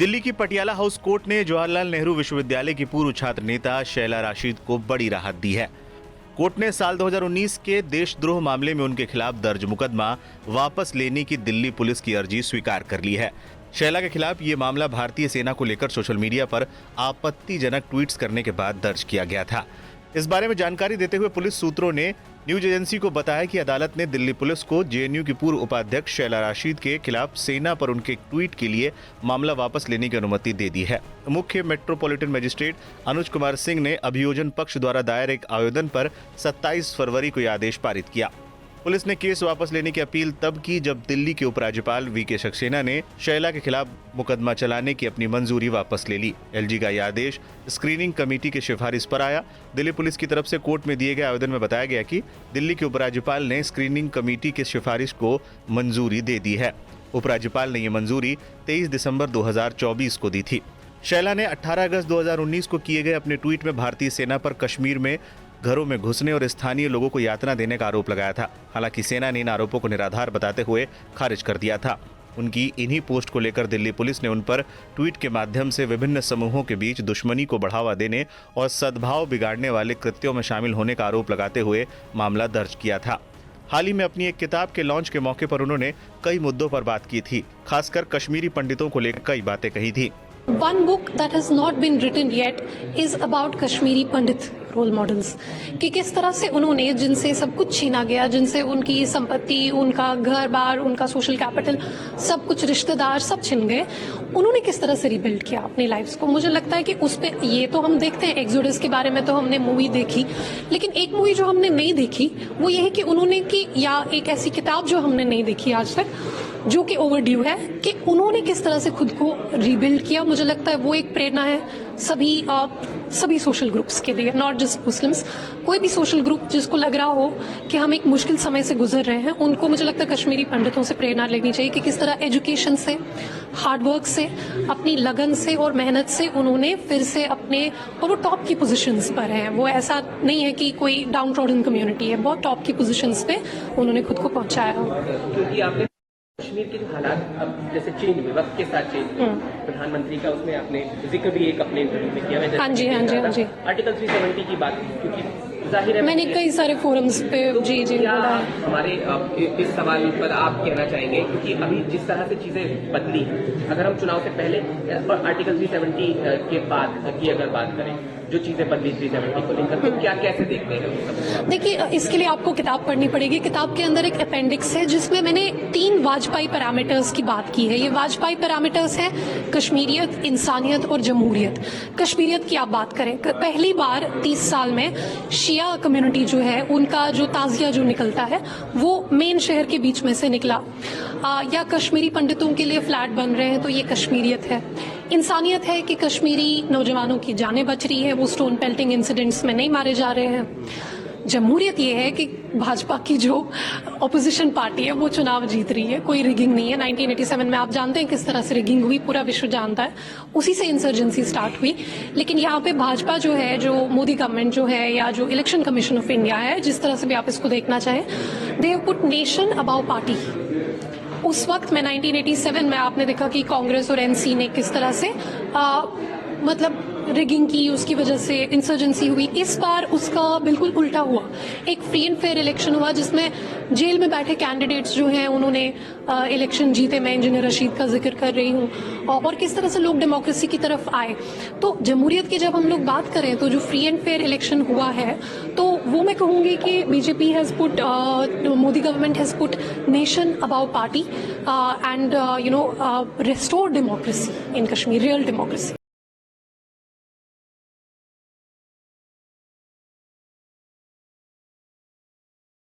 दिल्ली की Patiala house court ने जवाहरलाल नेहरू विश्वविद्यालय की पूर्व छात्र नेता शैला राशिद को बड़ी राहत दी है। कोर्ट ने साल 2019 के देशद्रोह मामले में उनके खिलाफ दर्ज मुकदमा वापस लेने की दिल्ली पुलिस की अर्जी स्वीकार कर ली है। शैला के खिलाफ ये मामला भारतीय सेना को लेकर सोशल मीडिया पर आपत्तिजनक ट्वीट्स करने के बाद दर्ज किया गया था। इस बारे में जानकारी देते हुए पुलिस सूत्रों ने न्यूज एजेंसी को बताया कि अदालत ने दिल्ली पुलिस को जेएनयू की पूर्व उपाध्यक्ष शैला राशिद के खिलाफ सेना पर उनके ट्वीट के लिए मामला वापस लेने की अनुमति दे दी है। मुख्य मेट्रोपॉलिटन मजिस्ट्रेट अनुज कुमार सिंह ने अभियोजन पक्ष द्वारा दायर एक आवेदन पर 27 फरवरी को यह आदेश पारित किया। पुलिस ने केस वापस लेने की अपील तब की जब दिल्ली के उपराज्यपाल वीके सक्सेना ने शैला के खिलाफ मुकदमा चलाने की अपनी मंजूरी वापस ले ली। एलजी का यह आदेश स्क्रीनिंग कमेटी की सिफारिश पर आया। दिल्ली पुलिस की तरफ से कोर्ट में दिए गए आवेदन में बताया गया कि दिल्ली के उपराज्यपाल ने स्क्रीनिंग कमेटी की सिफारिश को मंजूरी दे दी है। उपराज्यपाल ने यह मंजूरी 23 दिसंबर 2024 को दी थी। शैला ने 18 अगस्त 2019 को किए गए अपने ट्वीट में भारतीय सेना पर कश्मीर में घरों में घुसने और स्थानीय लोगों को यातना देने का आरोप लगाया था। हालांकि सेना ने इन आरोपों को निराधार बताते हुए खारिज कर दिया था। उनकी इन्हीं पोस्ट को लेकर दिल्ली पुलिस ने उन पर ट्वीट के माध्यम से विभिन्न समूहों के बीच दुश्मनी को बढ़ावा देने और सद्भाव बिगाड़ने वाले कृत्यों में शामिल होने का आरोप लगाते हुए मामला दर्ज किया था। हाल ही में अपनी एक किताब के लॉन्च के मौके पर उन्होंने कई मुद्दों पर बात की थी, खासकर कश्मीरी पंडितों को लेकर कई बातें कही थी। One book that has not been written yet is about Kashmiri Pandit role models कि किस तरह से उन्होंने, जिनसे सब कुछ छीना गया, जिनसे उनकी संपत्ति, उनका घर बार, उनका सोशल कैपिटल, सब कुछ, रिश्तेदार सब छिन गए, उन्होंने किस तरह से रिबिल्ड किया अपनी लाइफ्स को। मुझे लगता है कि उस पे ये तो हम देखते हैं, एक्सोडस के बारे में तो हमने मूवी देखी, लेकिन एक मूवी जो हमने नहीं देखी वो ये है कि उन्होंने की, या एक ऐसी किताब जो हमने नहीं देखी आज तक, जो कि ओवरड्यू है, कि उन्होंने किस तरह से खुद को रिबिल्ड किया। मुझे लगता है वो एक प्रेरणा है सभी सोशल ग्रुप्स के लिए, नॉट जस्ट मुस्लिम्स। कोई भी सोशल ग्रुप जिसको लग रहा हो कि हम एक मुश्किल समय से गुजर रहे हैं, उनको मुझे लगता है कश्मीरी पंडितों से प्रेरणा लेनी चाहिए कि किस तरह एजुकेशन से, हार्डवर्क से, अपनी लगन से और मेहनत से उन्होंने फिर से अपने, और वो टॉप की पोजीशंस पर हैं। वो ऐसा नहीं है कि कोई डाउन ट्रॉडन कम्युनिटी है, बहुत टॉप की पोजीशंस पे उन्होंने खुद को पहुंचाया। क्योंकि आपने कश्मीर के जो हालात अब जैसे चेंज हुए, वक्त के साथ चेंज हुए, प्रधानमंत्री का उसमें आपने जिक्र भी एक अपने इंटरव्यू में किया। हाँ जी। आर्टिकल 370 की बात, क्योंकि जाहिर है मैंने कई सारे फोरम्स पे जी बोला है। हमारे इस सवाल पर आप कहना चाहेंगे, क्योंकि अभी जिस तरह से चीजें बदली हैं, अगर हम चुनाव से पहले और आर्टिकल 370 के बाद की अगर बात करें, जो चीजें बदली 370 को लेकर, तो क्या कैसे देखते हैं? देखिए, इसके लिए आपको किताब पढ़नी पड़ेगी। किताब के अंदर एक अपेंडिक्स है जिसमें मैंने 3 वाजपेयी पैरामीटर्स की बात की है। ये वाजपेयी पैरामीटर्स है कश्मीरियत, इंसानियत और जमहूरियत। कश्मीरियत की आप बात करें, पहली बार 30 साल में शिया कम्युनिटी जो है, उनका जो ताजिया जो निकलता है वो मेन शहर के बीच में से निकला। या कश्मीरी पंडितों के लिए फ्लैट बन रहे हैं, तो ये कश्मीरियत है। इंसानियत है कि कश्मीरी नौजवानों की जानें बच रही है, वो स्टोन पेल्टिंग इंसिडेंट्स में नहीं मारे जा रहे हैं। जमहूरियत ये है कि भाजपा की जो ऑपोजिशन पार्टी है वो चुनाव जीत रही है, कोई रिगिंग नहीं है। 1987 में आप जानते हैं किस तरह से रिगिंग हुई, पूरा विश्व जानता है, उसी से इंसर्जेंसी स्टार्ट हुई। लेकिन यहाँ पे भाजपा जो है, जो मोदी गवर्नमेंट जो है, या जो इलेक्शन कमीशन ऑफ इंडिया है, जिस तरह से भी आप इसको देखना चाहें, they have put nation above party. उस वक्त में 1987 में आपने देखा कि कांग्रेस और एनसी ने किस तरह से मतलब रिगिंग की, उसकी वजह से इंसर्जेंसी हुई। इस बार उसका बिल्कुल उल्टा हुआ। एक फ्री एंड फेयर इलेक्शन हुआ जिसमें जेल में बैठे कैंडिडेट्स जो हैं उन्होंने इलेक्शन जीते। मैं इंजीनियर रशीद का जिक्र कर रही हूँ, और किस तरह से लोग डेमोक्रेसी की तरफ आए। तो जमहूरियत की जब हम लोग बात करें, तो जो फ्री एंड फेयर इलेक्शन हुआ है, तो वो मैं कहूँगी कि BJP has put, Modi government has put nation above party and restore democracy in Kashmir, real democracy.